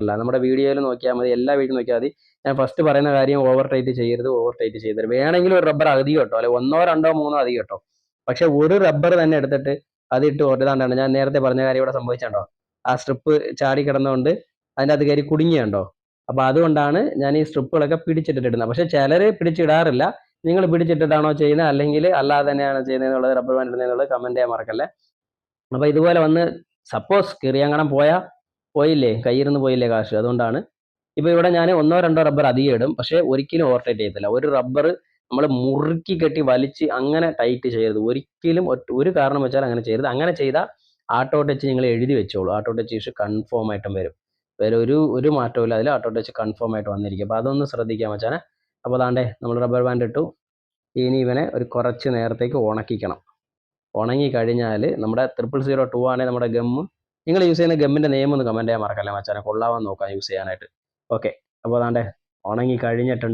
അല്ല നമ്മുടെ വീഡിയോയിൽ നോക്കിയാൽ മതി, എല്ലാ വീഡിയോ നോക്കിയാൽ മതി. ഞാൻ ഫസ്റ്റ് പറയുന്ന കാര്യം ഓവർ ടൈറ്റ് ചെയ്യരുത്, ഓവർ ടൈറ്റ് ചെയ്തരുത്. വേണമെങ്കിൽ ഒരു റബ്ബർ അധികം കേട്ടോ, അല്ലെ 1 2 3 അധികം കേട്ടോ. പക്ഷെ ഒരു റബ്ബർ തന്നെ എടുത്തിട്ട് അതിട്ട് ഓർഡാണ്ടാണ് ഞാൻ നേരത്തെ പറഞ്ഞ കാര്യം ഇവിടെ സംഭവിച്ചുണ്ടോ, ആ സ്ട്രിപ്പ് ചാടി കിടന്നുകൊണ്ട് അതിൻ്റെ അത് കയറി കുടുങ്ങിയുണ്ടോ. അപ്പൊ അതുകൊണ്ടാണ് ഞാൻ ഈ സ്ട്രിപ്പുകളൊക്കെ പിടിച്ചിട്ടിടുന്നത്. പക്ഷെ ചിലര് പിടിച്ചിടാറില്ല. നിങ്ങൾ പിടിച്ചിട്ടിട്ടാണോ ചെയ്യുന്നത് അല്ലെങ്കിൽ അല്ലാതെ തന്നെയാണ് ചെയ്യുന്നത് എന്നുള്ളത്, റബ്ബർ ബാൻഡ് ഇടുന്നത് കമന്റ് ചെയ്യാൻ മറക്കല്ലേ. അപ്പൊ ഇതുപോലെ വന്ന് സപ്പോസ് കീറിയങ്ങണം പോയില്ലേ, കയ്യിരുന്ന് പോയില്ലേ കാശ്. അതുകൊണ്ടാണ് ഇപ്പൊ ഇവിടെ ഞാൻ 1 2 റബ്ബർ അധികം ഇടും, പക്ഷെ ഒരിക്കലും ഓവർ ടൈറ്റ് ചെയ്യത്തില്ല. ഒരു റബ്ബർ നമ്മൾ മുറുക്കി കെട്ടി വലിച്ച് അങ്ങനെ ടൈറ്റ് ചെയ്യരുത് ഒരിക്കലും, ഒരു കാരണം വെച്ചാൽ അങ്ങനെ ചെയ്യരുത്. അങ്ങനെ ചെയ്താൽ ആട്ടോ ടച്ച് നിങ്ങൾ എഴുതി വെച്ചോളൂ, ആട്ടോ ടച്ച് ഇഷ്യൂ കൺഫേം ആയിട്ടും വരും. വേറെ ഒരു മാറ്റവും ഇല്ല, അതിൽ ആട്ടോ ടച്ച് കൺഫേം ആയിട്ട് വന്നിരിക്കും. അപ്പൊ അതൊന്ന് ശ്രദ്ധിക്കാൻ വെച്ചാൽ. അപ്പോൾ അതാണ്ടേ നമ്മൾ റബ്ബർ ബാൻഡ് ഇട്ടു. ഇനി ഇവനെ ഒരു കുറച്ച് നേരത്തേക്ക് ഉണക്കിക്കണം. ഉണങ്ങി കഴിഞ്ഞാൽ നമ്മുടെ 0002 ആണെങ്കിൽ നമ്മുടെ ഗമ്മ്, നിങ്ങൾ യൂസ് ചെയ്യുന്ന ഗമ്മിന്റെ നെയിം ഒന്ന് കമന്റ് ചെയ്യാൻ മറക്കല്ലേ മച്ചാനെ, കൊള്ളാവാൻ നോക്കാം യൂസ് ചെയ്യാനായിട്ട്. ഓക്കെ, അപ്പോൾ അതാണ്ടേ ഉണങ്ങി കഴിഞ്ഞിട്ടുണ്ട്.